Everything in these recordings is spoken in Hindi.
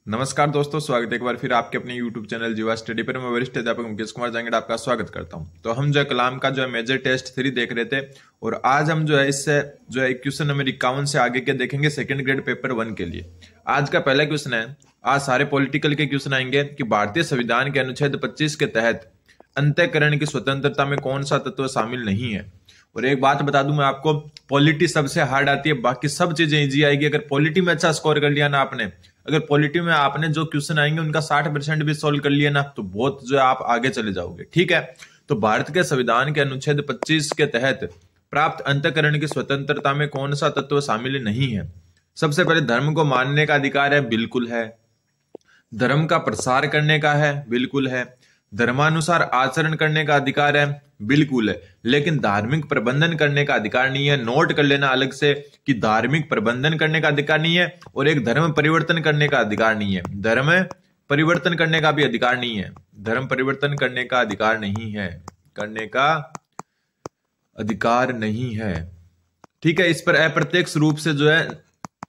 नमस्कार दोस्तों, स्वागत है एक बार फिर आपके अपने YouTube चैनल जीवा स्टडी पर। मैं वरिष्ठ अध्यापक मुकेश कुमार जांगड़ आपका स्वागत करता हूं। तो हम जो है कलाम का जो है मेजर टेस्ट 3 देख रहे थे और आज हम जो है इससे जो है क्वेश्चन नंबर 51 से आगे के देखेंगे सेकंड ग्रेड पेपर 1 के लिए। आज का पहला क्वेश्चन है, आज सारे पॉलिटिकल के क्वेश्चन आएंगे कि भारतीय संविधान के अनुच्छेद 25 के तहत अंतःकरण की स्वतंत्रता में कौन सा तत्व शामिल नहीं है। और एक बात बता दूं मैं आपको, पॉलिटी सबसे हार्ड आती है, बाकी सब चीजें इजी आएगी। अगर पॉलिटी में अच्छा स्कोर कर लिया ना आपने, अगर पॉलिटी में आपने जो क्वेश्चन आएंगे उनका 60% भी सोल्व कर लिया ना, तो बहुत जो है आप आगे चले जाओगे। ठीक है, तो भारत के संविधान के अनुच्छेद 25 के तहत प्राप्त अंतःकरण की स्वतंत्रता में कौन सा तत्व शामिल नहीं है। सबसे पहले धर्म को मानने का अधिकार है, बिल्कुल है। धर्म का प्रसार करने का है, बिल्कुल है। धर्मानुसार आचरण करने का अधिकार है, बिल्कुल है। लेकिन धार्मिक प्रबंधन करने का अधिकार नहीं है। नोट कर लेना अलग से कि धार्मिक प्रबंधन करने का अधिकार नहीं है और एक धर्म परिवर्तन करने का अधिकार नहीं है। धर्म परिवर्तन करने का भी अधिकार नहीं है। धर्म परिवर्तन करने का अधिकार नहीं है, करने का अधिकार नहीं है। ठीक है, इस पर अप्रत्यक्ष रूप से जो है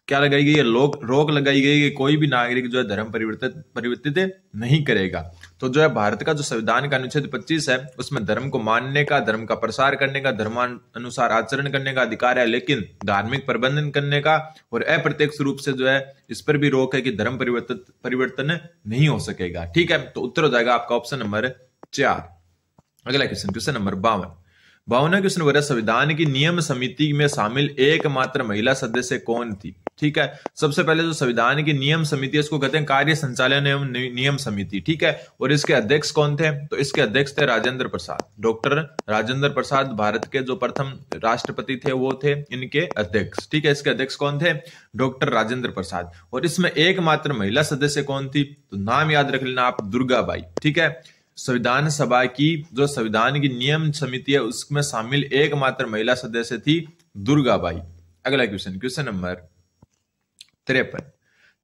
क्या लगाई गई है, रोक लगाई गई है। कोई भी नागरिक जो है धर्म परिवर्तित नहीं करेगा। तो जो है भारत का जो संविधान का अनुच्छेद 25 है उसमें धर्म को मानने का, धर्म का प्रसार करने का, धर्मानुसार आचरण करने का अधिकार है, लेकिन धार्मिक प्रबंधन करने का और अप्रत्यक्ष रूप से जो है इस पर भी रोक है कि धर्म परिवर्तन नहीं हो सकेगा। ठीक है, तो उत्तर हो जाएगा आपका ऑप्शन नंबर 4। अगला क्वेश्चन नंबर 52। 52वां क्वेश्चन हो रहा है, संविधान की नियम समिति में शामिल एकमात्र महिला सदस्य कौन थी। ठीक है, सबसे पहले जो संविधान की नियम समिति है इसको कहते हैं कार्य संचालन एवं नियम समिति। ठीक है, और इसके अध्यक्ष कौन थे, तो इसके अध्यक्ष थे राजेंद्र प्रसाद। डॉक्टर राजेंद्र प्रसाद भारत के जो प्रथम राष्ट्रपति थे वो थे इनके अध्यक्ष। ठीक है, इसके अध्यक्ष कौन थे, डॉक्टर राजेंद्र प्रसाद। और इसमें एकमात्र महिला सदस्य कौन थी, तो नाम याद रख लेना आप, दुर्गाबाई। ठीक है, संविधान सभा की जो संविधान की नियम समिति है उसमें शामिल एकमात्र महिला सदस्य थी दुर्गाबाई। अगला क्वेश्चन नंबर 53।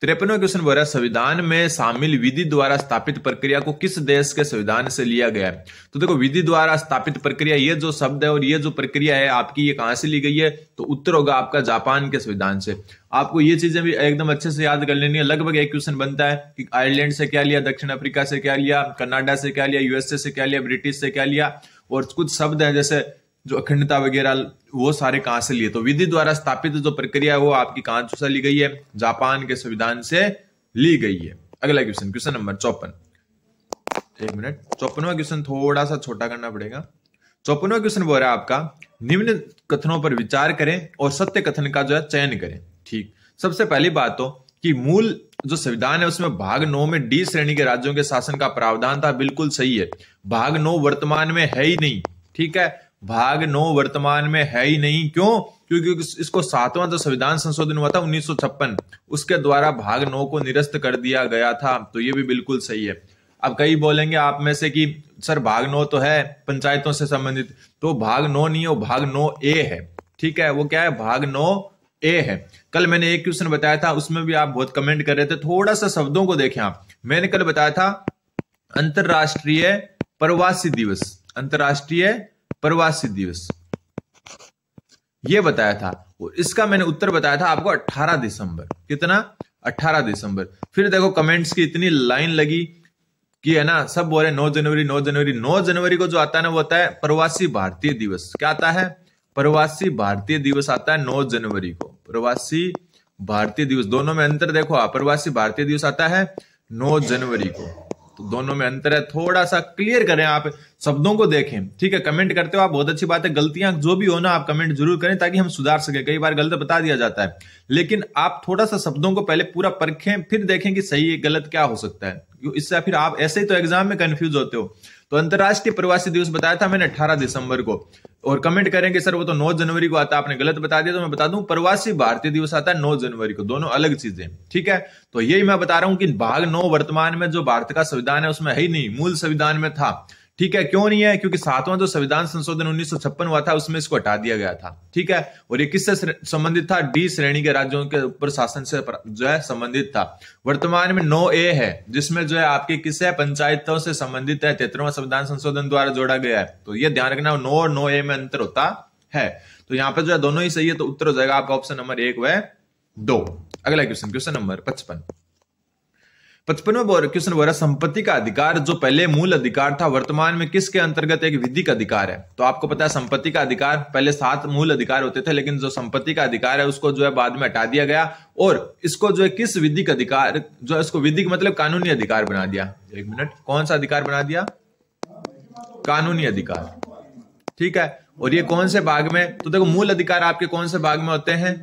53वां क्वेश्चन बोल रहा है, संविधान में शामिल विधि द्वारा स्थापित प्रक्रिया को किस देश के संविधान से लिया गया है। तो देखो, विधि द्वारा स्थापित प्रक्रिया, ये जो शब्द है और ये जो प्रक्रिया है आपकी, ये कहां से ली गई है, तो उत्तर होगा आपका जापान के संविधान से। आपको ये चीजें भी एकदम अच्छे से याद कर लेनी है। लगभग एक क्वेश्चन बनता है कि आयरलैंड से क्या लिया, दक्षिण अफ्रीका से क्या लिया, कनाडा से क्या लिया, यूएसए से क्या लिया, ब्रिटिश से क्या लिया, और कुछ शब्द है जैसे जो अखंडता वगैरह, वो सारे कहां से लिए। तो विधि द्वारा स्थापित जो प्रक्रिया है वो आपकी कहां से ली गई है, जापान के संविधान से ली गई है। अगला क्वेश्चन नंबर 54। एक मिनट, 54वां क्वेश्चन थोड़ा सा छोटा करना पड़ेगा। 54वां क्वेश्चन बोल रहा है आपका, निम्न कथनों पर विचार करें और सत्य कथन का जो है चयन करें। ठीक, सबसे पहली बात तो कि मूल जो संविधान है उसमें भाग 9 में डी श्रेणी के राज्यों के शासन का प्रावधान था, बिल्कुल सही है। भाग 9 वर्तमान में है ही नहीं। ठीक है, भाग 9 वर्तमान में है ही नहीं। क्यों? क्योंकि इसको 7वां जो संविधान संशोधन हुआ था 1956, उसके द्वारा भाग 9 को निरस्त कर दिया गया था। तो ये भी बिल्कुल सही है। अब कई बोलेंगे आप में से कि सर भाग 9 तो है पंचायतों से संबंधित, तो भाग 9 नहीं है, वो भाग 9A है। ठीक है, वो क्या है, भाग 9A है। कल मैंने एक क्वेश्चन बताया था, उसमें भी आप बहुत कमेंट कर रहे थे, थोड़ा सा शब्दों को देखें आप। मैंने कल बताया था अंतरराष्ट्रीय प्रवासी दिवस, अंतरराष्ट्रीय प्रवासी दिवस ये बताया था, और इसका मैंने उत्तर बताया था आपको 18 दिसंबर। कितना? 18 दिसंबर। फिर देखो कमेंट्स की इतनी लाइन लगी कि है ना, सब बोल रहे 9 जनवरी 9 जनवरी। 9 जनवरी को जो आता है ना वो आता है प्रवासी भारतीय दिवस। क्या आता है? प्रवासी भारतीय दिवस आता है 9 जनवरी को। प्रवासी भारतीय दिवस, दोनों में अंतर देखो आप, प्रवासी भारतीय दिवस आता है 9 जनवरी को, तो दोनों में अंतर है। थोड़ा सा क्लियर करें आप, शब्दों को देखें। ठीक है, कमेंट करते हो आप, बहुत अच्छी बात है। गलतियां जो भी हो ना आप कमेंट जरूर करें ताकि हम सुधार सके। कई बार गलत बता दिया जाता है, लेकिन आप थोड़ा सा शब्दों को पहले पूरा परखें, फिर देखें कि सही गलत क्या हो सकता है। इससे फिर आप ऐसे ही तो एग्जाम में कंफ्यूज होते हो। तो अंतरराष्ट्रीय प्रवासी दिवस बताया था मैंने 18 दिसंबर को, और कमेंट करेंगे सर वो तो 9 जनवरी को आता है, आपने गलत बता दिया। तो मैं बता दूं प्रवासी भारतीय दिवस आता है 9 जनवरी को, दोनों अलग चीजें। ठीक है, तो यही मैं बता रहा हूं कि भाग 9 वर्तमान में जो भारत का संविधान है उसमें है ही नहीं, मूल संविधान में था। ठीक है, क्यों नहीं है? क्योंकि 7वां जो संविधान संशोधन 1956 हुआ था उसमें इसको हटा दिया गया था। ठीक है, और ये किससे संबंधित था? डी श्रेणी के राज्यों के ऊपर शासन से जो है संबंधित था। वर्तमान में 9A है, जिसमें जो है आपके किससे, पंचायतों से संबंधित है। 73वां संविधान संशोधन द्वारा जोड़ा गया है। तो ये ध्यान रखना, 9 और 9A में अंतर होता है। तो यहाँ पे जो है दोनों ही सही है, तो उत्तर हो जाएगा आपका ऑप्शन नंबर 1 व 2। अगला क्वेश्चन नंबर 55। 55वां क्वेश्चन बोल रहा है संपत्ति का अधिकार जो पहले मूल अधिकार था वर्तमान में किसके अंतर्गत एक विधिक अधिकार है। तो आपको पता है संपत्ति का अधिकार पहले 7 मूल अधिकार होते थे, लेकिन जो संपत्ति का अधिकार है उसको जो है बाद में हटा दिया गया और इसको जो है किस विधिक अधिकार, जो है इसको विधिक मतलब कानूनी अधिकार बना दिया। एक मिनट, कौन सा अधिकार बना दिया? कानूनी अधिकार। ठीक है, और ये कौन से भाग में? तो देखो मूल अधिकार आपके कौन से भाग में होते हैं?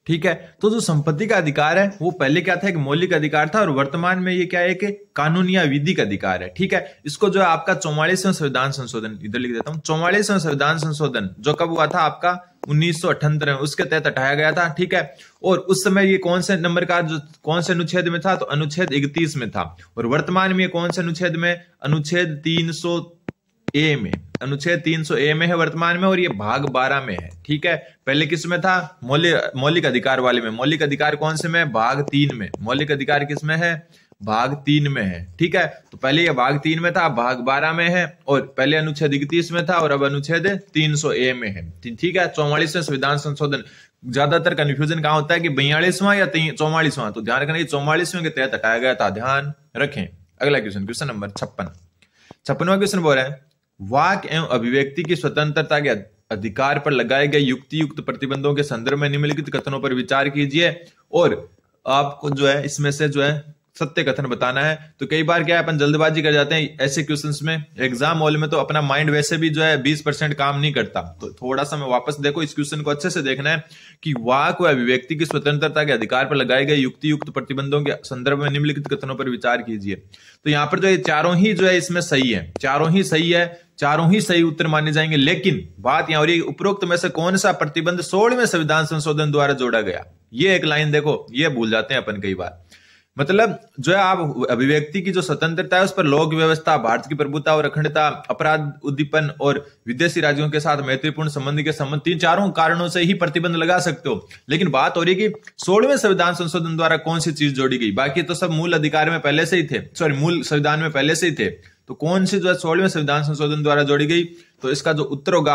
ठीक है, तो जो संपत्ति का अधिकार है वो पहले क्या था? एक मौलिक अधिकार था और वर्तमान में ये क्या है? कि कानूनी या विधिक अधिकार है। ठीक है, इसको जो है आपका 44वां संविधान संशोधन, इधर लिख देता हूं, 44वां संविधान संशोधन जो कब हुआ था? आपका 1978 में, उसके तहत हटाया गया था। ठीक है, और उस समय ये कौन से नंबर का, जो कौन से अनुच्छेद में था? तो अनुच्छेद 31 में था। और वर्तमान में ये कौन से अनुच्छेद में? अनुच्छेद 300A में, अनुच्छेद 300A में है वर्तमान में, और ये भाग 12 में है। ठीक है, पहले किस में था? मौलिक अधिकार वाले में। मौलिक अधिकार कौन से में? भाग 3 में। मौलिक अधिकार किस में है? भाग 3 में है। ठीक है, तो पहले ये भाग 3 में था, भाग 12 में है, और पहले अनुच्छेद 31 में था और अब अनुच्छेद 300A में है। ठीक है, 44वें संविधान संशोधन। ज्यादातर कंफ्यूजन कहां होता है कि 42वां या 44वां, तो ध्यान रखना ये 44वें के तहत हटाया गया था, ध्यान रखें। अगला क्वेश्चन, क्वेश्चन नंबर 56वां क्वेश्चन बोल रहा है वाक एवं अभिव्यक्ति की स्वतंत्रता के अधिकार पर लगाए गए युक्तियुक्त प्रतिबंधों के संदर्भ में निम्नलिखित कथनों पर विचार कीजिए और आपको जो है इसमें से जो है सत्य कथन बताना है। तो कई बार क्या है, अपन जल्दबाजी कर जाते हैं ऐसे क्वेश्चंस में, एग्जाम हॉल में तो अपना माइंड वैसे भी जो है 20% काम नहीं करता। तो थोड़ा सा मैं वापस देखो, इस क्वेश्चन को अच्छे से देखना है कि वाक व अभिव्यक्ति की स्वतंत्रता के अधिकार पर लगाए गए युक्तियुक्त प्रतिबंधों के संदर्भ में निम्नलिखित कथनों पर विचार कीजिए। तो यहाँ पर जो ये चारों ही जो है इसमें सही है, चारों ही सही है, चारों ही सही उत्तर माने जाएंगे। लेकिन बात यहां हो रही है उपरोक्त में से कौन सा प्रतिबंध 16वें संविधान संशोधन द्वारा जोड़ा गया। ये एक लाइन देखो, ये भूल जाते हैं अपन कई बार। मतलब जो है आप अभिव्यक्ति की जो स्वतंत्रता है उस पर लोक व्यवस्था, भारत की प्रभुता और अखंडता, अपराध उद्दीपन और विदेशी राज्यों के साथ मैत्रीपूर्ण संबंध के संबंध, तीन चारों कारणों से ही प्रतिबंध लगा सकते हो। लेकिन बात हो रही है कि 16वें संविधान संशोधन द्वारा कौन सी चीज जोड़ी गई। बाकी तो सब मूल अधिकार में पहले से ही थे, सॉरी मूल संविधान में पहले से ही थे। तो कौन सी जो है 16वें संविधान संशोधन द्वारा जोड़ी गई? तो इसका जो उत्तर होगा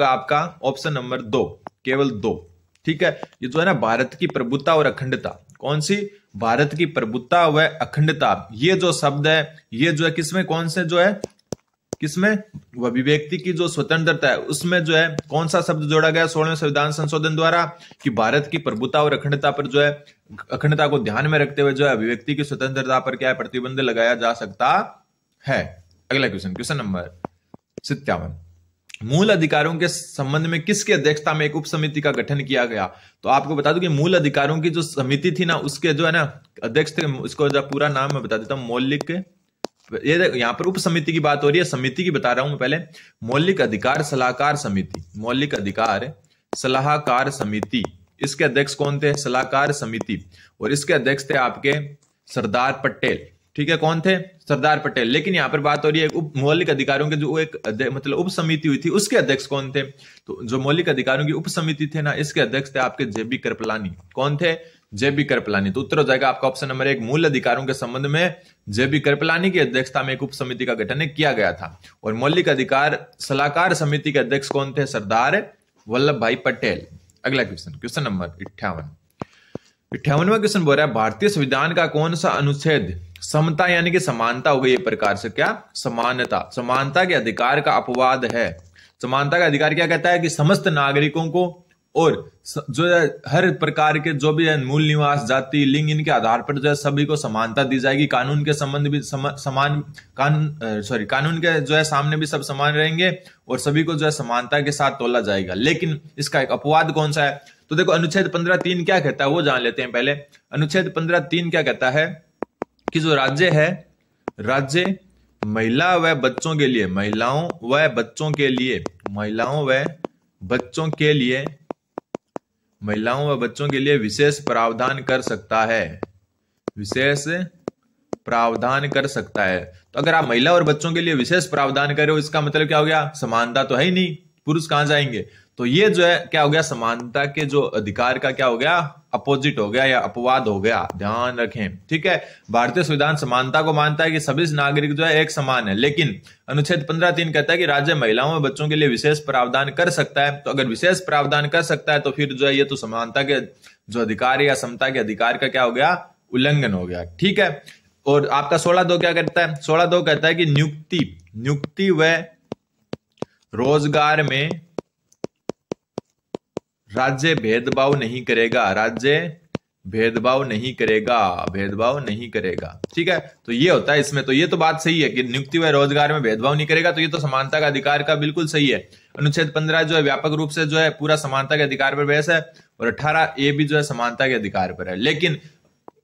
आपका ऑप्शन नंबर 2, केवल 2। ठीक है, ये जो है ना भारत की प्रभुता और अखंडता, कौन सी? भारत की प्रभुता व अखंडता। ये जो शब्द है ये जो है किसमें, कौन से जो है किसमें? अभिव्यक्ति की जो स्वतंत्रता है उसमें जो है कौन सा शब्द जोड़ा गया 16वें संविधान संशोधन द्वारा? कि भारत की प्रभुता और अखंडता पर जो है, अखंडता को ध्यान में रखते हुए जो है अभिव्यक्ति की स्वतंत्रता पर क्या है प्रतिबंध लगाया जा सकता है। अगला क्वेश्चन, क्वेश्चन नंबर 57, मूल अधिकारों के संबंध में किसकी अध्यक्षता में एक उप समिति का गठन किया गया? तो आपको बता दूं कि मूल अधिकारों की जो समिति थी ना उसके जो है ना अध्यक्ष थे, उसको जब पूरा नाम मैं बता देता हूं, मौलिक, ये यहां पर उप समिति की बात हो रही है, समिति की बता रहा हूं मैं पहले। मौलिक अधिकार सलाहकार समिति, मौलिक अधिकार सलाहकार समिति, इसके अध्यक्ष कौन थे? सलाहकार समिति, और इसके अध्यक्ष थे आपके सरदार पटेल। ठीक है, कौन थे? सरदार पटेल। लेकिन यहां पर बात हो रही है उप मौलिक अधिकारों के जो एक मतलब उप समिति हुई थी उसके अध्यक्ष कौन थे? तो जो मौलिक अधिकारों की उप समिति थे ना इसके अध्यक्ष थे आपके जेबी कृपलानी। कौन थे? जेबी कृपलानी। तो उत्तर हो जाएगा आपका ऑप्शन नंबर 1, मूल अधिकारों के संबंध में जेबी कृपलानी की अध्यक्षता में एक उप समिति का गठन किया गया था। और मौलिक अधिकार सलाहकार समिति के अध्यक्ष कौन थे? सरदार वल्लभ भाई पटेल। अगला क्वेश्चन, क्वेश्चन नंबर 58वां क्वेश्चन बोल रहा है भारतीय संविधान का कौन सा अनुच्छेद समता यानी कि समानता हो गई एक प्रकार से, क्या? समानता, समानता के अधिकार का अपवाद है। समानता का अधिकार क्या कहता है? कि समस्त नागरिकों को और जो है हर प्रकार के जो भी है मूल निवास, जाति, लिंग, इनके आधार पर जो है सभी को समानता दी जाएगी। कानून के संबंध भी समान कानून के जो है सामने भी सब समान रहेंगे और सभी को जो है समानता के साथ तोला जाएगा। लेकिन इसका एक अपवाद कौन सा है? तो देखो अनुच्छेद 15(3) क्या कहता है वो जान लेते हैं पहले। अनुच्छेद 15(3) क्या कहता है? कि जो राज्य है, राज्य महिला व बच्चों के लिए, महिलाओं व बच्चों के लिए, महिलाओं व बच्चों के लिए, महिलाओं व बच्चों के लिए विशेष प्रावधान कर सकता है, विशेष प्रावधान कर सकता है। तो अगर आप महिला और बच्चों के लिए विशेष प्रावधान कर रहे हो इसका मतलब क्या हो गया? समानता तो है ही नहीं, पुरुष कहां जाएंगे? तो ये जो है क्या हो गया? समानता के जो अधिकार का क्या हो गया? अपोजिट हो गया या अपवाद हो गया, ध्यान रखें। ठीक है, भारतीय संविधान समानता को मानता है कि सभी नागरिक जो है एक समान है, लेकिन अनुच्छेद 15(3) कहता है कि राज्य महिलाओं और बच्चों के लिए विशेष प्रावधान कर सकता है। तो अगर विशेष प्रावधान कर सकता है तो फिर जो है ये तो समानता के जो अधिकार या समता के अधिकार का क्या हो गया? उल्लंघन हो गया। ठीक है, और आपका 16(2) क्या कहता है? 16(2) कहता है कि नियुक्ति व रोजगार में राज्य भेदभाव नहीं करेगा, राज्य भेदभाव नहीं करेगा। ठीक है, तो ये होता है इसमें। तो ये तो बात सही है कि नियुक्ति व रोजगार में भेदभाव नहीं करेगा, तो ये तो समानता का अधिकार का बिल्कुल सही है। अनुच्छेद 15 जो है व्यापक रूप से जो है पूरा समानता के अधिकार पर बहस है, और 18A भी जो है समानता के अधिकार पर है। लेकिन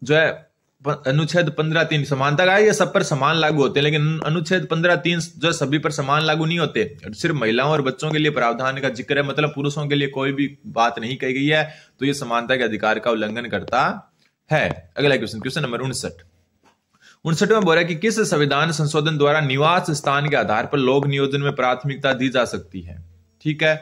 जो है अनुच्छेद 15(3) समानता का है, ये सब पर समान लागू होते हैं, लेकिन अनुच्छेद 15(3) जो सभी पर समान लागू नहीं होते, सिर्फ महिलाओं और बच्चों के लिए प्रावधान का जिक्र है, मतलब पुरुषों के लिए कोई भी बात नहीं कही गई है, तो ये समानता के अधिकार का उल्लंघन करता है। अगला क्वेश्चन नंबर 59 में बोल रहा है कि किस संविधान संशोधन द्वारा निवास स्थान के आधार पर लोक नियोजन में प्राथमिकता दी जा सकती है? ठीक है,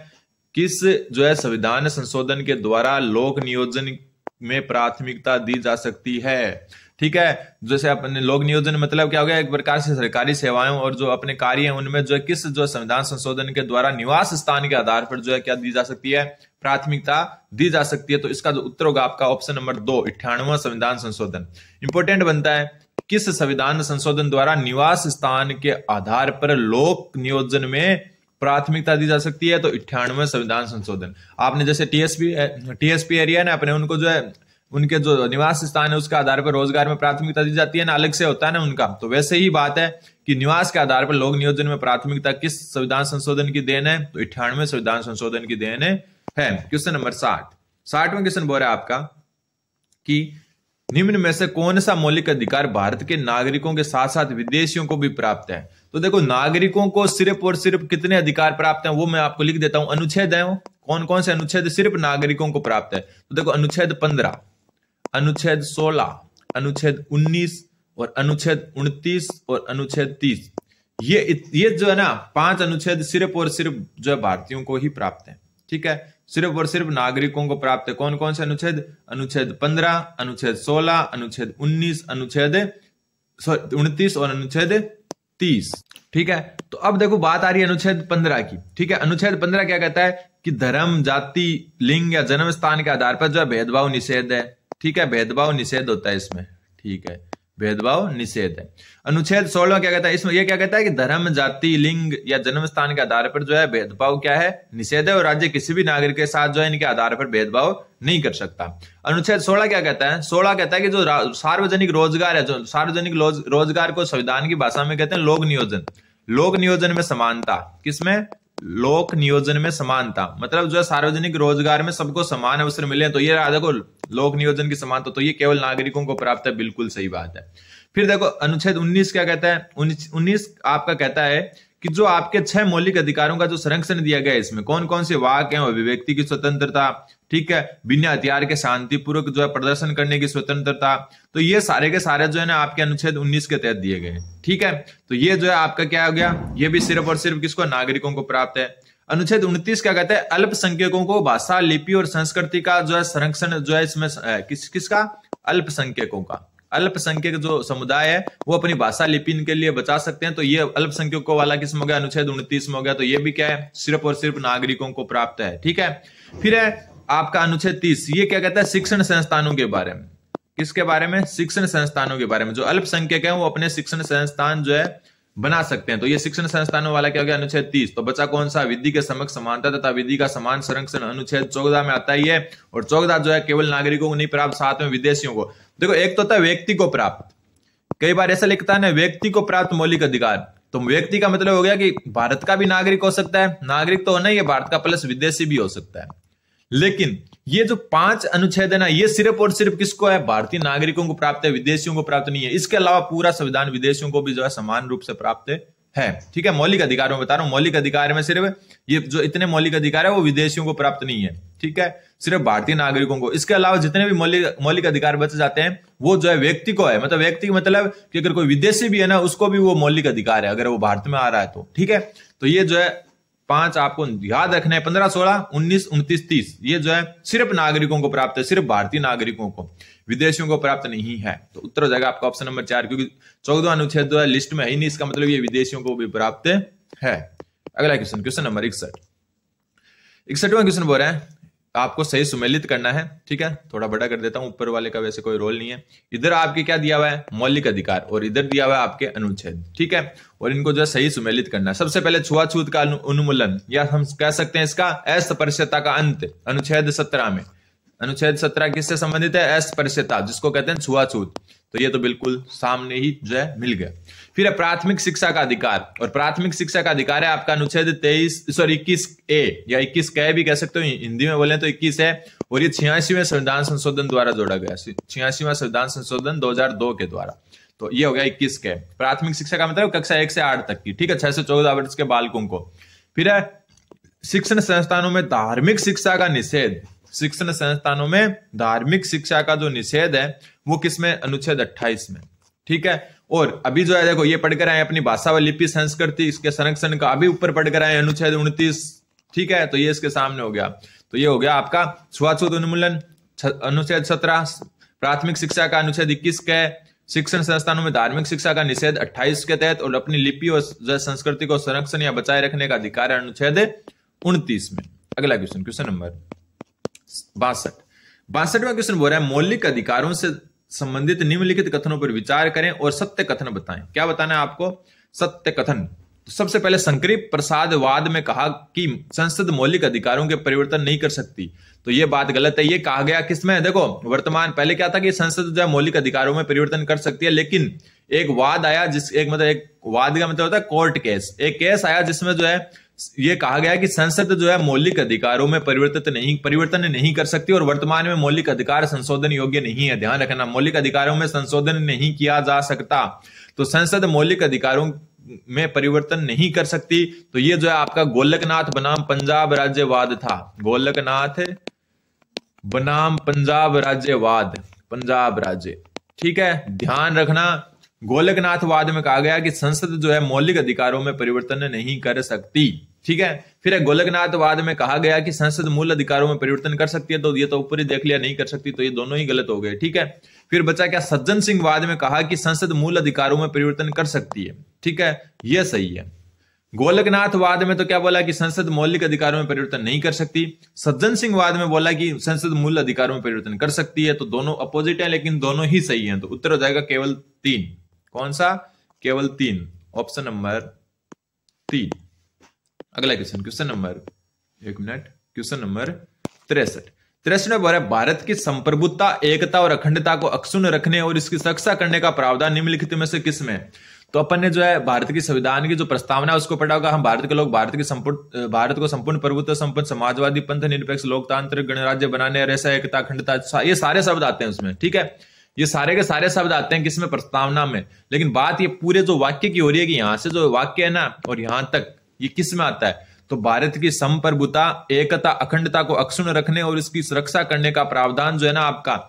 किस जो है संविधान संशोधन के द्वारा लोक नियोजन में प्राथमिकता दी जा सकती है? ठीक है, जैसे अपने लोक नियोजन मतलब क्या हो गया? एक प्रकार से सरकारी सेवाएं और जो अपने कार्य हैं उनमें जो है किस जो संविधान संशोधन के द्वारा निवास स्थान के आधार पर जो है क्या दी जा सकती है? प्राथमिकता दी जा सकती है। तो इसका जो उत्तर होगा आपका ऑप्शन नंबर 2, 98वां संविधान संशोधन। इंपोर्टेंट बनता है, किस संविधान संशोधन द्वारा निवास स्थान के आधार पर लोक नियोजन में प्राथमिकता दी जा सकती है? तो 98वां संविधान संशोधन। आपने जैसे टीएसपी एरिया ना अपने, उनको जो है उनके जो निवास स्थान है उसके आधार पर रोजगार में प्राथमिकता दी जाती है ना, अलग से होता है ना उनका, तो वैसे ही बात है कि निवास के आधार पर लोक नियोजन में प्राथमिकता किस संविधान संशोधन की देन है? तो 98वें संविधान संशोधन की देन है। क्वेश्चन नंबर 60वां क्वेश्चन बोल रहा है आपका कि निम्न में से कौन सा मौलिक अधिकार भारत के नागरिकों के साथ साथ विदेशियों को भी प्राप्त है? तो देखो, नागरिकों को सिर्फ और सिर्फ कितने अधिकार प्राप्त हैं वो मैं आपको लिख देता हूं। अनुच्छेद है, वो कौन कौन से अनुच्छेद सिर्फ नागरिकों को प्राप्त है? तो देखो, अनुच्छेद 15, अनुच्छेद 16, अनुच्छेद 19 और अनुच्छेद 29 और अनुच्छेद 30, ये जो है ना 5 अनुच्छेद सिर्फ और सिर्फ जो है भारतीयों को ही प्राप्त है। ठीक है, सिर्फ और सिर्फ नागरिकों को प्राप्त है। कौन कौन से अनुच्छेद? अनुच्छेद 15, अनुच्छेद 16, अनुच्छेद 19, अनुच्छेद 29 और अनुच्छेद 30। ठीक है, तो अब देखो बात आ रही है अनुच्छेद 15 की। ठीक है, अनुच्छेद 15 क्या कहता है कि धर्म, जाति, लिंग या जन्म स्थान के आधार पर जो है भेदभाव निषेध है। ठीक है, भेदभाव निषेध होता है इसमें। ठीक है, भेदभाव निषेध है। अनुच्छेद 16 क्या कहता है? इसमें यह क्या कहता है कि धर्म, जाति, लिंग या जन्म स्थान के आधार पर जो है भेदभाव क्या है? निषेध है, और राज्य किसी भी नागरिक के साथ जो है इनके आधार पर भेदभाव नहीं कर सकता। अनुच्छेद 16 क्या कहता है? 16 कहता है कि जो सार्वजनिक रोजगार है, जो सार्वजनिक रोजगार को संविधान की भाषा में कहते हैं लोक नियोजन। लोक नियोजन में समानता, किसमें? लोक नियोजन में समानता, मतलब जो है सार्वजनिक रोजगार में सबको समान अवसर मिले, तो ये रहा देखो लोक नियोजन की समानता, तो ये केवल नागरिकों को प्राप्त है। बिल्कुल सही बात है। फिर देखो अनुच्छेद 19 क्या कहता है? 19 आपका कहता है कि जो आपके 6 मौलिक अधिकारों का जो संरक्षण दिया गया है, इसमें कौन कौन से वाक हैं? अभिव्यक्ति की स्वतंत्रता, ठीक है, बिना हथियार के शांतिपूर्वक जो है प्रदर्शन करने की स्वतंत्रता, तो ये सारे के सारे जो है ना आपके अनुच्छेद 19 के तहत दिए गए। ठीक है, तो ये जो है आपका क्या हो गया? ये भी सिर्फ और सिर्फ किसको? नागरिकों को प्राप्त है। अनुच्छेद 29 क्या कहता है? अल्पसंख्यकों को भाषा, लिपि और संस्कृति का जो है संरक्षण जो है इसमें किसका? अल्पसंख्यकों का। अल्पसंख्यक जो समुदाय है वो अपनी भाषा, लिपि इनके लिए बचा सकते हैं, तो ये अल्पसंख्यकों वाला किसमें हो गया? अनुच्छेद 29 में हो गया। तो ये भी क्या है? सिर्फ और सिर्फ नागरिकों को प्राप्त है। ठीक है, फिर है आपका अनुच्छेद 30, ये क्या कहता है? शिक्षण संस्थानों के बारे में। किसके बारे में? शिक्षण संस्थानों के बारे में। जो अल्पसंख्यक है वो अपने शिक्षण संस्थान जो है बना सकते हैं, तो ये शिक्षण संस्थानों वाला क्या हो गया? अनुच्छेद 30। तो बचा कौन सा? विधि के समक्ष समानता तथा विधि का समान संरक्षण, अनुच्छेद 14 में आता ही है। और 14 जो है केवल नागरिकों को नहीं प्राप्त, साथ में विदेशियों को। देखो, एक तो होता है व्यक्ति को प्राप्त, कई बार ऐसा लिखता है ना व्यक्ति को प्राप्त मौलिक अधिकार, तो व्यक्ति का मतलब हो गया कि भारत का भी नागरिक हो सकता है, नागरिक तो होना ही है भारत का, प्लस विदेशी भी हो सकता है। लेकिन ये जो 5 अनुच्छेद है ना, ये सिर्फ और सिर्फ किसको है? भारतीय नागरिकों को प्राप्त है, विदेशियों को प्राप्त नहीं है। इसके अलावा पूरा संविधान विदेशियों को भी जो है समान रूप से प्राप्त है। ठीक है, मौलिक अधिकार में बता रहा हूं, मौलिक अधिकार में सिर्फ ये जो इतने मौलिक अधिकार है वो विदेशियों को प्राप्त नहीं है। ठीक है, सिर्फ भारतीय नागरिकों को। इसके अलावा जितने भी मौलिक अधिकार बच जाते हैं वो जो है व्यक्ति को है, मतलब व्यक्ति मतलब कि अगर कोई विदेशी भी है ना उसको भी वो मौलिक अधिकार है, अगर वो भारत में आ रहा है तो। ठीक है, तो ये जो है 5 आपको याद रखना है, 15, 16, 19, 29, 30, ये जो है सिर्फ नागरिकों को प्राप्त है, सिर्फ भारतीय नागरिकों को, विदेशियों को प्राप्त नहीं है। तो उत्तर हो जाएगा आपका ऑप्शन नंबर 4, क्योंकि 14वां अनुच्छेद जो है लिस्ट में है ही नहीं, इसका मतलब ये विदेशियों को भी प्राप्त है। अगला क्वेश्चन, क्वेश्चन नंबर 61। 61वां क्वेश्चन बोल रहा है आपको सही सुमेलित करना है। ठीक है, थोड़ा बड़ा कर देता हूं, ऊपर वाले का वैसे कोई रोल नहीं है। इधर आपके क्या दिया हुआ है, मौलिक अधिकार, और इधर दिया हुआ है आपके अनुच्छेद। ठीक है, और इनको जो है सही सुमेलित करना है। सबसे पहले छुआछूत का उन्मूलन, या हम कह सकते हैं इसका अस्पृश्यता का अंत, अनुच्छेद 17 में। अनुच्छेद 17 किससे संबंधित है, अस्पृश्यता, जिसको कहते हैं छुआछूत। तो ये तो बिल्कुल सामने ही जो है मिल गया। फिर है प्राथमिक शिक्षा का अधिकार, और प्राथमिक शिक्षा का अधिकार है आपका अनुच्छेद 21A या 21K भी कह सकते हो, हिंदी में बोले तो 21 है, और ये 86वें संविधान संशोधन द्वारा जोड़ा गया, 86वां संविधान संशोधन 2002 के द्वारा। तो ये हो गया 21K। प्राथमिक शिक्षा का मतलब कक्षा 1 से 8 तक की। ठीक है, 6 से 14 वर्ष के बालकों को। फिर है शिक्षण संस्थानों में धार्मिक शिक्षा का निषेध। शिक्षण संस्थानों में धार्मिक शिक्षा का जो निषेध है वो किसमें, अनुच्छेद 28 में। ठीक है, और अभी जो है देखो ये पढ़कर आए अपनी भाषा व लिपि संस्कृति इसके संरक्षण का, अभी ऊपर पढ़कर आए अनुच्छेद 29। ठीक है, तो ये इसके सामने हो गया। तो ये हो गया आपका छुआछूत उन्मूलन, अनुच्छेद 17, प्राथमिक शिक्षा का अनुच्छेद 21 के, शिक्षण संस्थानों में धार्मिक शिक्षा का निषेध 28 के तहत, और अपनी लिपि और संस्कृति को संरक्षण या बचाए रखने का अधिकार है अनुच्छेद 29 में। अगला क्वेश्चन, क्वेश्चन नंबर 62वां क्वेश्चन बोल रहा है मौलिक अधिकारों से संबंधित निम्नलिखित कथनों पर विचार करें और सत्य कथन बताएं। क्या बताना है आपको, सत्य कथन। तो सबसे पहले शंकरी प्रसादवाद में कहा कि संसद मौलिक अधिकारों के परिवर्तन नहीं कर सकती, तो ये बात गलत है। ये कहा गया किसमें, देखो वर्तमान, पहले क्या था कि संसद जो है मौलिक अधिकारों में परिवर्तन कर सकती है, लेकिन एक वाद आया, एक वाद का मतलब होता है कोर्ट केस। एक केस आया जिसमें जो है ये कहा गया कि संसद जो है मौलिक अधिकारों में परिवर्तन नहीं कर सकती, और वर्तमान में मौलिक अधिकार संशोधन योग्य नहीं है। ध्यान रखना, मौलिक अधिकारों में संशोधन नहीं किया जा सकता, तो संसद मौलिक अधिकारों में परिवर्तन नहीं कर सकती। तो ये जो है आपका गोलकनाथ बनाम पंजाब राज्यवाद था, गोलकनाथ बनाम पंजाब राज्यवाद, पंजाब राज्य। ठीक है, ध्यान रखना, गोलकनाथवाद में कहा गया कि संसद जो है मौलिक अधिकारों में परिवर्तन नहीं कर सकती। ठीक है, फिर गोलकनाथवाद में कहा गया कि संसद मूल अधिकारों में परिवर्तन कर सकती है, तो ये तो ऊपर ही देख लिया नहीं कर सकती, तो ये दोनों ही गलत हो गए। ठीक है, फिर बचा क्या, सज्जन सिंह वाद में कहा कि संसद मूल अधिकारों में परिवर्तन कर सकती है। ठीक है, यह सही है। गोलकनाथवाद में तो क्या बोला कि संसद मौलिक अधिकारों में परिवर्तन नहीं कर सकती, सज्जन सिंह वाद में बोला कि संसद मूल अधिकारों में परिवर्तन कर सकती है। तो दोनों अपोजिट है, लेकिन दोनों ही सही हैं। तो उत्तर हो जाएगा केवल 3। कौन सा, केवल 3, ऑप्शन नंबर 3। अगला क्वेश्चन, क्वेश्चन नंबर 63 में बोल रहा है भारत की संप्रभुता, एकता और अखंडता को अक्षुण्ण रखने और इसकी रक्षा करने का प्रावधान निम्नलिखित में से किसमें। तो अपन ने जो है भारत की संविधान की जो प्रस्तावना है उसको पढ़ा होगा। हम भारत के लोग भारत को संपूर्ण प्रभुत्व, संपन्न समाजवादी, पंथ निरपेक्ष, लोकतांत्रिक गणराज्य बनाने और ऐसा एकता, अखंडता, ये सारे शब्द आते हैं उसमें। ठीक है, ये सारे के सारे शब्द आते हैं किसमें, प्रस्तावना में। लेकिन बात ये पूरे जो वाक्य की हो रही है कि यहां से जो वाक्य है ना और यहां तक, ये किस में आता है, तो भारत की संप्रभुता, एकता, अखंडता को अक्षुण्ण रखने और इसकी सुरक्षा करने का प्रावधान जो है ना आपका,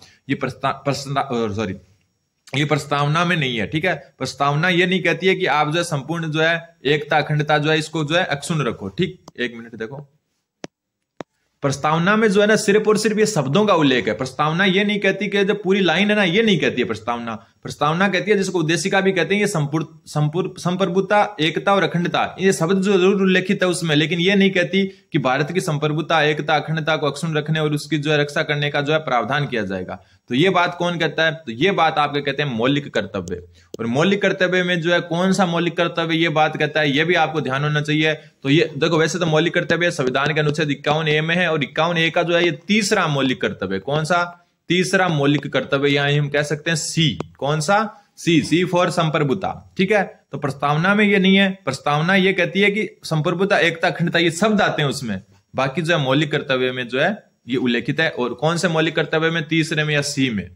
ये प्रस्तावना में नहीं है। ठीक है, प्रस्तावना ये नहीं कहती है कि आप जो है संपूर्ण जो है एकता, अखंडता जो है इसको जो है अक्षुण्ण रखो। ठीक, एक मिनट देखो, प्रस्तावना में जो है ना सिर्फ और सिर्फ ये शब्दों का उल्लेख है। प्रस्तावना ये नहीं कहती कि जो पूरी लाइन है ना, ये नहीं कहती है प्रस्तावना कहती है, जिसको उद्देशिका भी कहते हैं, ये संप्रभुता, एकता और अखंडता, ये शब्द जो जरूर उल्लेखित है उसमें, लेकिन ये नहीं कहती कि भारत की संप्रभुता, एकता, अखंडता को अक्षुण्ण रखने और उसकी जो है रक्षा करने का जो है प्रावधान किया जाएगा। तो ये बात कौन कहता है, तो ये बात आपके कहते हैं मौलिक कर्तव्य। और मौलिक कर्तव्य में जो है कौन सा मौलिक कर्तव्य ये बात कहता है, ये भी आपको ध्यान होना चाहिए। तो ये देखो, वैसे तो मौलिक कर्तव्य संविधान के अनुच्छेद 51A में है, और 51A का जो है ये तीसरा मौलिक कर्तव्य। कौन सा, तीसरा मौलिक कर्तव्य, यहां हम कह सकते हैं सी। कौन सा, सी फॉर संप्रभुता। ठीक है, तो प्रस्तावना में ये नहीं है। प्रस्तावना ये कहती है कि संप्रभुता, एकता, अखंडता ये शब्द आते हैं उसमें, बाकी जो है मौलिक कर्तव्य में जो है ये उल्लेखित है। और कौन से मौलिक कर्तव्य में, तीसरे में या सी में।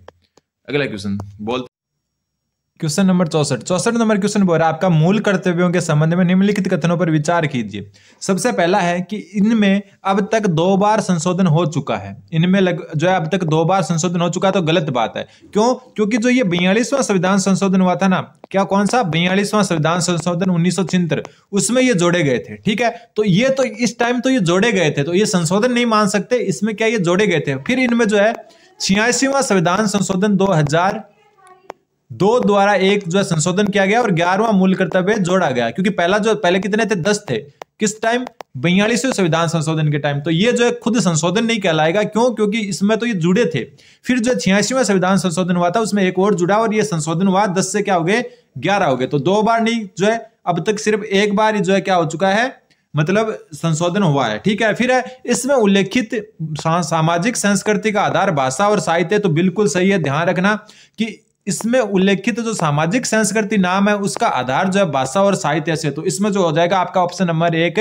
अगला क्वेश्चन बोल, क्वेश्चन नंबर 64 नंबर क्वेश्चन बोल रहा है आपका मूल कर्तव्यों के संबंध में निम्नलिखित कथनों पर विचार कीजिए। सबसे पहला है कि इनमें अब तक 2 बार संशोधन हो चुका है। इनमें जो है अब तक 2 बार संशोधन हो चुका है, तो गलत बात है। क्यों, क्योंकि जो ये 42वां संविधान संशोधन हुआ था ना, क्या कौन सा, 42वां संविधान संशोधन 1976, उसमें ये जोड़े गए थे। ठीक है, तो ये तो इस टाइम तो ये जोड़े गए थे, तो ये संशोधन नहीं मान सकते, इसमें क्या ये जोड़े गए थे। फिर इनमें जो है 86वां संविधान संशोधन 2002 द्वारा एक जो है संशोधन किया गया और 11वां मूल कर्तव्य जोड़ा गया। क्योंकि पहले कितने थे, 10 थे। किस टाइम? 42वें संविधान संशोधन के टाइम। तो ये जो है खुद संशोधन नहीं कहलाएगा, क्यों? क्योंकि इसमें तो ये जुड़े थे। फिर जो 86वां संविधान संशोधन हुआ था उसमें एक और जुड़ा और ये संशोधन हुआ, 10 से क्या हो गए? 11 हो गए। तो 2 बार नहीं, जो है अब तक सिर्फ एक बार ही जो है क्या हो चुका है, मतलब संशोधन हुआ है। ठीक है, फिर है इसमें उल्लेखित सामाजिक संस्कृति का आधार भाषा और साहित्य, तो बिल्कुल सही है। ध्यान रखना कि इसमें उल्लेखित जो सामाजिक संस्कृति नाम है उसका आधार जो है भाषा और साहित्य से, तो इसमें जो हो जाएगा आपका ऑप्शन नंबर 1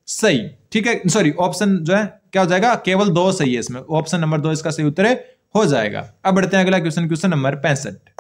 सही। ठीक है, सॉरी, ऑप्शन जो है क्या हो जाएगा? केवल 2 सही है इसमें, ऑप्शन नंबर 2 इसका सही उत्तर हो जाएगा। अब बढ़ते हैं अगला क्वेश्चन, क्वेश्चन नंबर 65।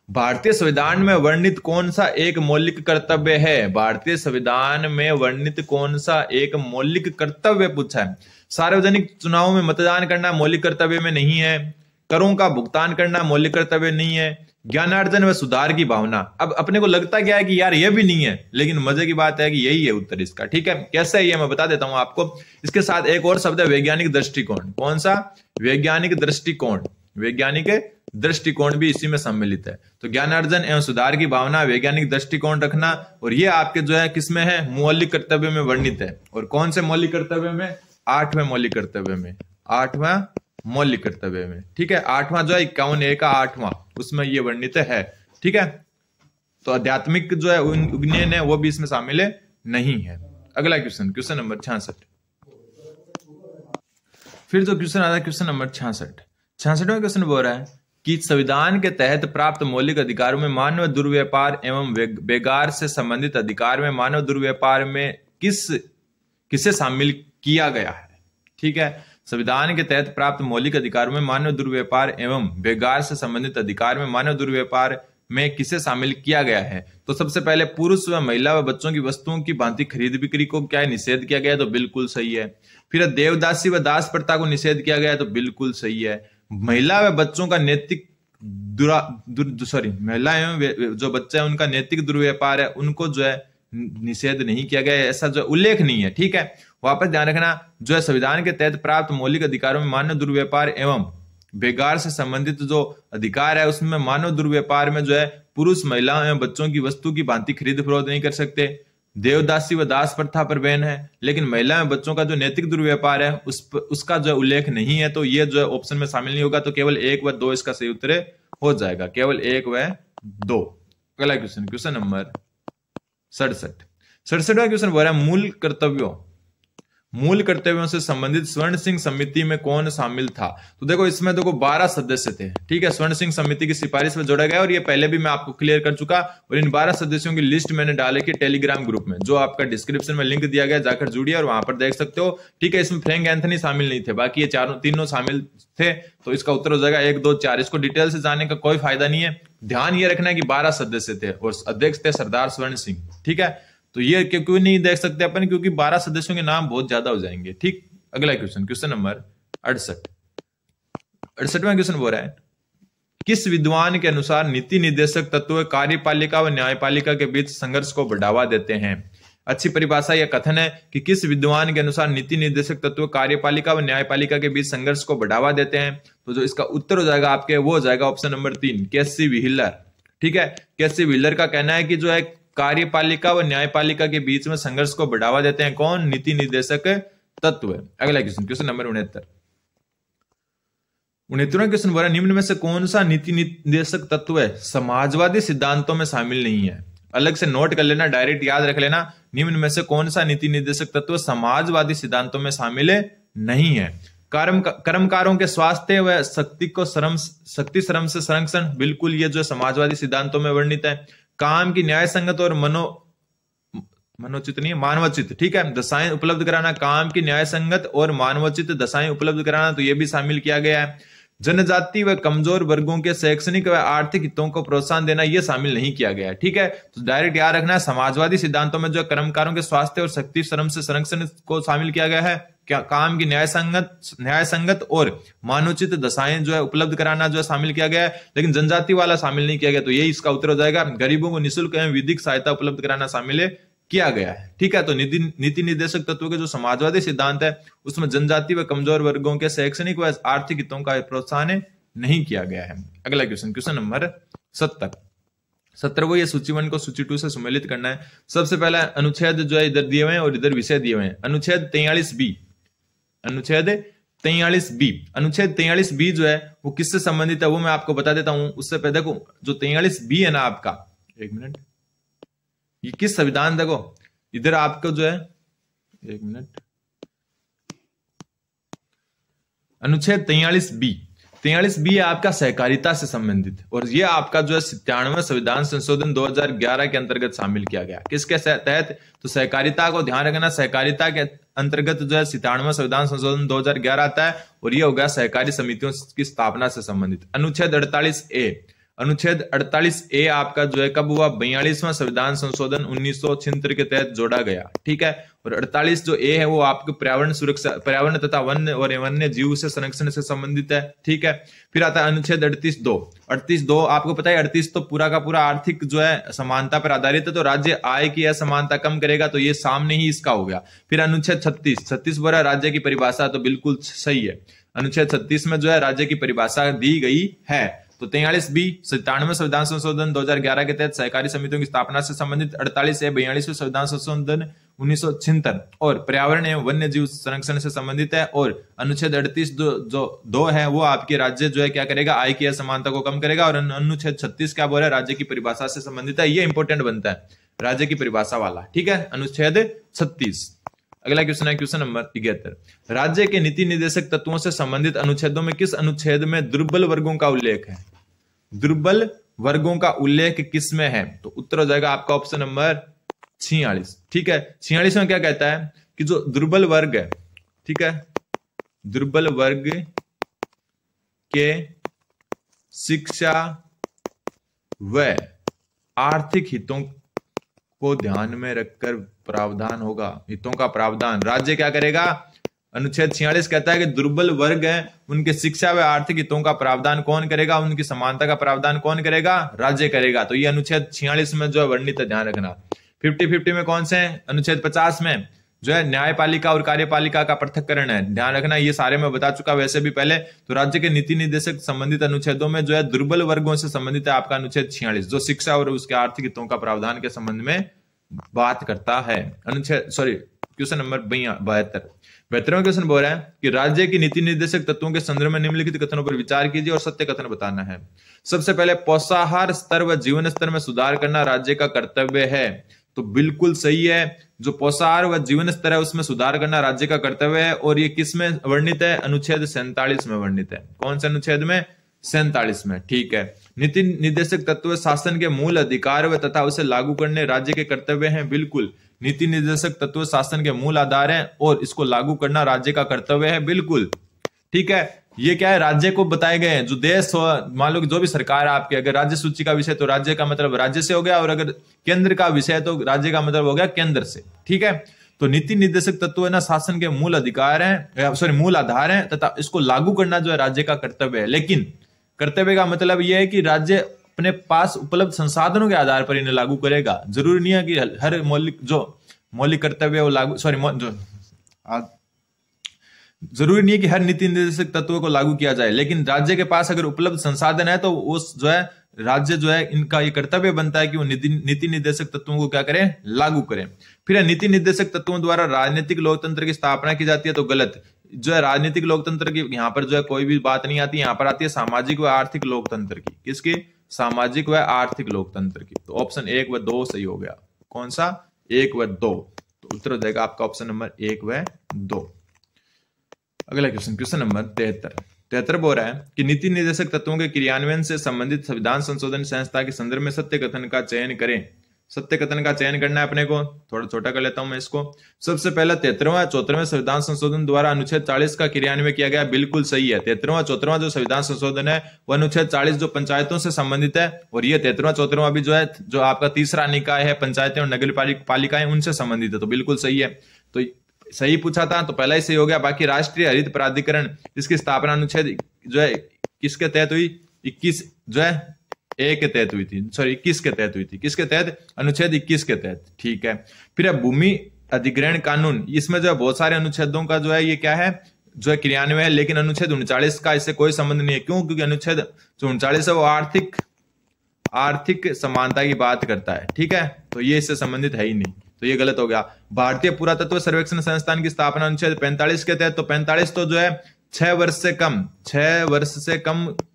भारतीय संविधान में वर्णित कौन सा एक मौलिक कर्तव्य है? भारतीय संविधान में वर्णित कौन सा एक मौलिक कर्तव्य पूछा है? सार्वजनिक चुनाव में मतदान करना मौलिक कर्तव्य में नहीं है। करों का भुगतान करना मौलिक कर्तव्य नहीं है। ज्ञानार्जन व सुधार की भावना। अब अपने को लगता क्या है कि यार ये भी नहीं है, लेकिन मजे की बात है कि यही है उत्तर इसका। ठीक है, कैसे है ये मैं बता देता हूं आपको। इसके साथ एक और शब्द है वैज्ञानिक दृष्टिकोण। कौन सा? वैज्ञानिक दृष्टिकोण। वैज्ञानिक दृष्टिकोण भी इसी में सम्मिलित है। तो ज्ञानार्जन एवं सुधार की भावना, वैज्ञानिक दृष्टिकोण रखना, और ये आपके जो है किसमें है? मौलिक कर्तव्य में वर्णित है। और कौन से मौलिक कर्तव्य में? 8वें मौलिक कर्तव्य में। 8वां मौलिक कर्तव्य में। ठीक है, 8वां जो है 51A का 8वां, उसमें ये वर्णित है। ठीक है, तो आध्यात्मिक जो है उन्नयन है वो भी इसमें शामिल नहीं है। अगला क्वेश्चन, क्वेश्चन नंबर 66। फिर जो क्वेश्चन आता है क्वेश्चन नंबर 66। 66वां क्वेश्चन बोल रहा है कि संविधान के तहत प्राप्त मौलिक अधिकारों में मानव दुर्व्यापार एवं बेगार से संबंधित अधिकार में मानव दुर्व्यापार में किसे शामिल किया गया है? ठीक है, संविधान के तहत प्राप्त मौलिक अधिकारों में मानव दुर्व्यापार एवं बेगार से संबंधित अधिकार में मानव दुर्व्यापार में किसे शामिल किया गया है? तो सबसे पहले पुरुष व महिला व बच्चों की वस्तुओं की भांति खरीद बिक्री को क्या है? निषेध किया गया है, तो बिल्कुल सही है। फिर देवदासी व दास प्रथा को निषेध किया गया है, तो बिल्कुल सही है। महिला व बच्चों का नैतिक महिला एवं जो बच्चे हैं उनका नैतिक दुर्व्यापार है, उनको जो है निषेध नहीं किया गया है, ऐसा जो उल्लेख नहीं है। ठीक है, वापस ध्यान रखना, जो है संविधान के तहत प्राप्त मौलिक अधिकारों में मानव दुर्व्यापार एवं बेगार से संबंधित जो अधिकार है उसमें मानव दुर्व्यापार में जो है पुरुष महिला एवं बच्चों की वस्तु की भांति खरीद फरोख्त नहीं कर सकते। देवदासी व दास प्रथा पर बैन है, लेकिन महिला एवं बच्चों का जो नैतिक दुर्व्यापार है उसका जो उल्लेख नहीं है, तो ये जो है ऑप्शन में शामिल नहीं होगा। तो केवल 1 व 2 इसका सही उत्तर हो जाएगा, केवल 1 व 2। अगला क्वेश्चन, क्वेश्चन नंबर 67। 67वां क्वेश्चन बोल रहा है मूल कर्तव्यों से संबंधित स्वर्ण सिंह समिति में कौन शामिल था? तो देखो इसमें देखो 12 सदस्य थे। ठीक है, स्वर्ण सिंह समिति की सिफारिश में जोड़ा गया और ये पहले भी मैं आपको क्लियर कर चुका। और इन 12 सदस्यों की लिस्ट मैंने डाली कि टेलीग्राम ग्रुप में, जो आपका डिस्क्रिप्शन में लिंक दिया गया, जाकर जुड़िए और वहां पर देख सकते हो। ठीक है, इसमें फ्रैंक एंथनी शामिल नहीं थे, बाकी ये तीनों शामिल थे। तो इसका उत्तर हो जाएगा 1, 2, 4। इसको डिटेल से जानने का कोई फायदा नहीं है। ध्यान ये रखना है कि 12 सदस्य थे और अध्यक्ष थे सरदार स्वर्ण सिंह। ठीक है, तो ये क्यों नहीं देख सकते अपन? क्योंकि 12 सदस्यों के नाम बहुत ज्यादा हो जाएंगे। ठीक, अगला क्वेश्चन, क्वेश्चन नंबर 68। 68वां क्वेश्चन बोल रहा है किस विद्वान के अनुसार नीति निर्देशक तत्व कार्यपालिका व न्यायपालिका के बीच संघर्ष को बढ़ावा देते हैं? अच्छी परिभाषा या कथन है कि किस विद्वान के अनुसार नीति निर्देशक तत्व कार्यपालिका व न्यायपालिका के बीच संघर्ष को बढ़ावा देते हैं। तो जो इसका उत्तर हो जाएगा आपके वो हो जाएगा ऑप्शन नंबर 3, केसी व्हीलर। ठीक है, केसी व्हीलर का कहना है कि जो है कार्यपालिका व न्यायपालिका के बीच में संघर्ष को बढ़ावा देते हैं कौन? नीति निर्देशक तत्व। अगला क्वेश्चन, क्वेश्चन नंबर 69। 69वां क्वेश्चन बोल रहा है निम्न में से कौन सा नीति निर्देशक तत्व है समाजवादी सिद्धांतों में शामिल नहीं है? अलग से नोट कर लेना, डायरेक्ट याद रख लेना। निम्न में से कौन सा नीति निर्देशक तत्व समाजवादी सिद्धांतों में शामिल नहीं है? कर्मकारों के स्वास्थ्य व शक्ति श्रम से संरक्षण, बिल्कुल ये जो समाजवादी सिद्धांतों में वर्णित है। काम की न्याय संगत और मनोचित नहीं, मानवोचित। ठीक है, दशाएं उपलब्ध कराना, काम की न्याय संगत और मानवोचित दशाएं उपलब्ध कराना, तो ये भी शामिल किया गया है। जनजाति व कमजोर वर्गों के शैक्षणिक व आर्थिक हितों को प्रोत्साहन देना, यह शामिल नहीं किया गया है। ठीक है, तो डायरेक्ट याद रखना समाजवादी सिद्धांतों में जो कर्मकारों के स्वास्थ्य और शक्ति श्रम से संरक्षण को शामिल किया गया है। क्या काम की न्याय संगत और मानवोचित दशाएं जो है उपलब्ध कराना जो है शामिल किया गया है, लेकिन जनजाति वाला शामिल नहीं किया गया। तो यही इसका उत्तर हो जाएगा। गरीबों को निःशुल्क एवं विधिक सहायता उपलब्ध कराना शामिल किया गया है। ठीक है, तो नीति निर्देशक तत्व के जो समाजवादी सिद्धांत है उसमें जनजाति व कमजोर वर्गों के शैक्षणिक व आर्थिक हितों का प्रोत्साहन नहीं किया गया है। अगला क्वेश्चन, क्वेश्चन नंबर 70। 17 ये सूची 1 को सूची 2 से सम्मिलित करना है। सबसे पहला अनुच्छेद जो है इधर दिए हुए हैं और इधर विषय दिए हुए हैं। अनुच्छेद 43B, अनुच्छेद 43B, अनुच्छेद 43B जो है वो किससे संबंधित है वो मैं आपको बता देता हूं। उससे पहले देखो जो 43B है ना आपका, एक मिनट, ये किस संविधान, देखो इधर आपको जो है, एक मिनट, अनुच्छेद 43B है आपका सहकारिता से संबंधित, और ये आपका जो है 97वें संविधान संशोधन 2011 के अंतर्गत शामिल किया गया। किसके तहत? तो सहकारिता को ध्यान रखना, सहकारिता के अंतर्गत जो है 97वां संविधान संशोधन 2011 आता है, और ये हो गया सहकारी समितियों की स्थापना से संबंधित। अनुच्छेद 48A, अनुच्छेद 48A आपका जो है कब हुआ? 42वां संविधान संशोधन 1976 के तहत जोड़ा गया, ठीक है। और 48 जो ए है वो आपके पर्यावरण सुरक्षा, पर्यावरण तथा वन्य और वन्य जीव से संरक्षण से संबंधित है, ठीक है। फिर आता है अनुच्छेद 38(2). 38(2) आपको पता है 38 तो पूरा का पूरा आर्थिक जो है समानता पर आधारित है, तो राज्य आय की असमानता कम करेगा, तो ये सामने ही इसका हो गया। फिर अनुच्छेद 36 बोला राज्य की परिभाषा, तो बिल्कुल सही है। अनुच्छेद 36 में जो है राज्य की परिभाषा दी गई है। तो 43B 97वें संविधान संशोधन 2011 के तहत सहकारी समितियों की स्थापना से संबंधित, 48A 42वें संविधान संशोधन 1976 और पर्यावरण एवं वन्य जीव संरक्षण से संबंधित है। और अनुच्छेद 38 जो 2 है वो आपके राज्य जो है क्या करेगा? आय की असमानता को कम करेगा। और अनुच्छेद 36 क्या बोल रहा है? राज्य की परिभाषा से संबंधित है। ये इंपॉर्टेंट बनता है, राज्य की परिभाषा वाला, ठीक है। अनुच्छेद 36। अगला क्वेश्चन है क्वेश्चन नंबर 71। राज्य के नीति निर्देशक तत्वों से संबंधित अनुच्छेदों में किस अनुच्छेद में दुर्बल वर्गों का उल्लेख है? दुर्बल वर्गों का उल्लेख किस में है? तो उत्तर हो जाएगा आपका ऑप्शन नंबर 46, ठीक है। 46 में क्या कहता है कि जो दुर्बल वर्ग है, ठीक है, दुर्बल वर्ग के शिक्षा व आर्थिक हितों को ध्यान में रखकर प्रावधान होगा। हितों का प्रावधान राज्य क्या करेगा? अनुच्छेद 46 कहता है कि दुर्बल वर्ग हैं उनके शिक्षा व आर्थिक हितों का प्रावधान कौन करेगा? उनकी समानता का प्रावधान कौन करेगा? राज्य करेगा। तो ये अनुच्छेद 46 में जो है वर्णित है, ध्यान रखना। 50-50 में कौन से हैं? अनुच्छेद 50 में जो है न्यायपालिका और कार्यपालिका का पृथक्करण है, ध्यान रखना। ये सारे मैं बता चुका वैसे भी पहले। तो राज्य के नीति निर्देशक संबंधित अनुच्छेदों में जो है दुर्बल वर्गों से संबंधित है आपका अनुच्छेद 46, जो शिक्षा और उसके आर्थिक हितों का प्रावधान के संबंध में बात करता है। अनुच्छेद क्वेश्चन नंबर 72वां क्वेश्चन बोल रहा है कि राज्य की नीति निर्देशक तत्वों के संदर्भ में निम्नलिखित कथनों पर विचार कीजिए और सत्य कथन बताना है। सबसे पहले पोषाहार स्तर व जीवन स्तर में सुधार करना राज्य का कर्तव्य है, तो बिल्कुल सही है। जो पोषाहार व जीवन स्तर है उसमें सुधार करना राज्य का कर्तव्य है, और ये किस में वर्णित है? अनुच्छेद 47 में वर्णित है। कौन से अनुच्छेद में? 47 में, ठीक है। नीति निर्देशक तत्व शासन के मूल अधिकार व तथा उसे लागू करने राज्य के कर्तव्य हैं, बिल्कुल। नीति निर्देशक तत्व शासन के मूल आधार हैं और इसको लागू करना राज्य का कर्तव्य है, बिल्कुल, ठीक है। ये क्या है? राज्य को बताए गए हैं। जो देश मान लो कि जो भी सरकार है आपकी, अगर राज्य सूची का विषय तो राज्य का मतलब राज्य से हो गया, और अगर केंद्र का विषय तो राज्य का मतलब हो गया केंद्र से, ठीक है। तो नीति निर्देशक तत्व है ना शासन के मूल अधिकार हैं, मूल आधार हैं, तथा इसको लागू करना जो है राज्य का कर्तव्य है। लेकिन कर्तव्य का मतलब यह है कि राज्य अपने पास उपलब्ध संसाधनों के आधार पर इन्हें लागू करेगा। जरूरी नहीं है कि हर मौलिक कर्तव्य वो लागू जरूरी नहीं है कि हर नीति निर्देशक तत्वों को लागू किया जाए, लेकिन राज्य के पास अगर उपलब्ध संसाधन है तो उस जो है राज्य जो है इनका ये कर्तव्य बनता है कि वो नीति निर्देशक तत्वों को क्या करें? लागू करें। फिर नीति निर्देशक तत्वों द्वारा राजनीतिक लोकतंत्र की स्थापना की जाती है, तो गलत। जो है राजनीतिक लोकतंत्र की यहाँ पर जो है कोई भी बात नहीं आती, यहाँ पर आती है सामाजिक व आर्थिक लोकतंत्र की। किसकी? सामाजिक व आर्थिक लोकतंत्र की। तो ऑप्शन 1 व 2 सही हो गया। कौन सा? 1 व 2। तो उत्तर हो जाएगा आपका ऑप्शन नंबर 1 व 2। अगला क्वेश्चन नंबर 73 बोल रहा है कि नीति निर्देशक तत्वों के क्रियान्वयन से संबंधित संविधान संशोधन संस्था के संदर्भ में सत्य कथन का चयन करें। सत्य कथन का चयन करना है अपने को, थोड़ा छोटा कर लेता हूं मैं इसको। सबसे पहला 73वां 74वें संविधान संशोधन द्वारा अनुच्छेद 40 का क्रियान्वयन किया गया, बिल्कुल सही है। 73वां 74वां जो संविधान संशोधन है वो अनुच्छेद 40 जो पंचायतों से संबंधित है, और ये 73वां 74वां भी जो है जो आपका तीसरा निकाय है पंचायतें और नगर पालिकाएं उनसे संबंधित है, तो बिल्कुल सही है। तो सही पूछा था तो पहला ही सही हो गया। बाकी राष्ट्रीय हरित प्राधिकरण इसकी स्थापना अनुच्छेद जो है किसके तहत हुई? 21 जो है ए के तहत हुई थी, 21 के तहत हुई थी। किसके तहत? अनुच्छेद 21 के तहत, ठीक है। फिर भूमि अधिग्रहण कानून, इसमें जो है बहुत सारे अनुच्छेदों का जो है ये क्या है जो है क्रियान्वयन है, लेकिन अनुच्छेद 39 का इससे कोई संबंध नहीं है। क्यों? क्योंकि अनुच्छेद जो 39 है वो आर्थिक समानता की बात करता है, ठीक है, तो ये इससे संबंधित है ही नहीं, तो ये गलत हो गया। भारतीय पुरातत्व सर्वेक्षण संस्थान की स्थापना अनुच्छेद 45 के तहत, तो 45 तो जो है 6 वर्ष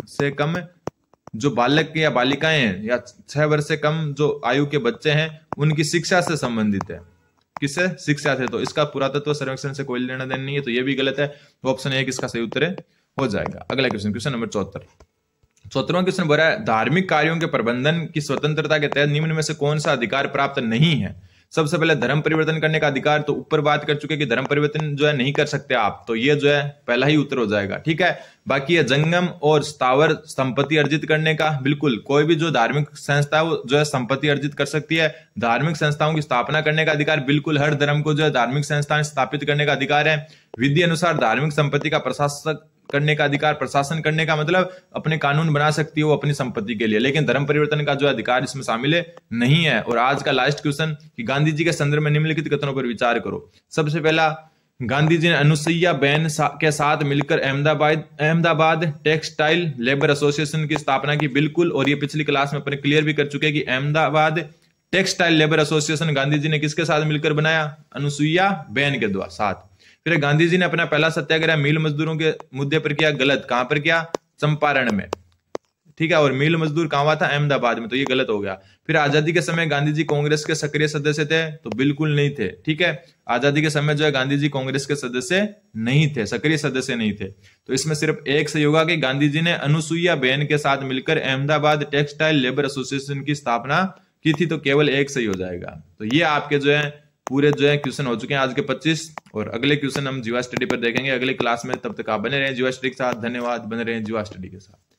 से कम जो बालक या बालिकाएं हैं या 6 वर्ष से कम जो आयु के बच्चे हैं उनकी शिक्षा से संबंधित है। किससे? शिक्षा से। तो इसका पुरातत्व सर्वेक्षण से कोई लेना देना नहीं है, तो ये भी गलत है। तो ऑप्शन 1 इसका सही उत्तर हो जाएगा। अगला क्वेश्चन, क्वेश्चन नंबर 74वां क्वेश्चन बोला है धार्मिक कार्यों के प्रबंधन की स्वतंत्रता के तहत निम्न में से कौन सा अधिकार प्राप्त नहीं है? सबसे पहले धर्म परिवर्तन करने का अधिकार, तो ऊपर बात कर चुके कि धर्म परिवर्तन जो है नहीं कर सकते आप, तो ये जो है पहला ही उत्तर हो जाएगा, ठीक है। बाकी है जंगम और स्थावर संपत्ति अर्जित करने का, बिल्कुल कोई भी जो धार्मिक संस्था है वो जो है संपत्ति अर्जित कर सकती है। धार्मिक संस्थाओं की स्थापना करने का अधिकार, बिल्कुल हर धर्म को जो है धार्मिक संस्थाएं स्थापित करने का अधिकार है। विधि अनुसार धार्मिक संपत्ति का प्रशासक करने का अधिकार, प्रशासन करने का मतलब अपने कानून बना सकती है वो अपनी संपत्ति के लिए, लेकिन धर्म परिवर्तन का जो अधिकार इसमें शामिल नहीं है। और आज का लास्ट क्वेश्चन कि गांधी जी के संदर्भ में निम्नलिखित कथनों पर विचार करो। सबसे पहला, गांधी जी ने अनुसुईया बेन के साथ मिलकर अहमदाबाद टेक्सटाइल लेबर एसोसिएशन की स्थापना की, बिल्कुल। और ये पिछली क्लास में अपने क्लियर भी कर चुके हैं कि Ahmedabad textile labour association Gandhi ji ने किसके साथ मिलकर बनाया? अनुसुईया बेन के साथ। फिर गांधी जी ने अपना पहला सत्याग्रह मिल मजदूरों के मुद्दे पर किया, गलत। कहां पर किया? चंपारण में, ठीक है। और मिल मजदूर कहां हुआ था? अहमदाबाद में, तो ये गलत हो गया। फिर आजादी के समय गांधी जी कांग्रेस के सक्रिय सदस्य थे, तो बिल्कुल नहीं थे, ठीक है। आजादी के समय जो है गांधी जी कांग्रेस के सदस्य नहीं थे, सक्रिय सदस्य नहीं थे। तो इसमें सिर्फ एक सही होगा कि गांधी जी ने अनुसुईया बेन के साथ मिलकर अहमदाबाद टेक्सटाइल लेबर एसोसिएशन की स्थापना की थी, तो केवल एक सही हो जाएगा। तो ये आपके जो है पूरे जो है क्वेश्चन हो चुके हैं आज के 25, और अगले क्वेश्चन हम जीवा स्टडी पर देखेंगे अगली क्लास में। तब तक आप बने रहें जीवा स्टडी के साथ। धन्यवाद, बने रहें जीवा स्टडी के साथ।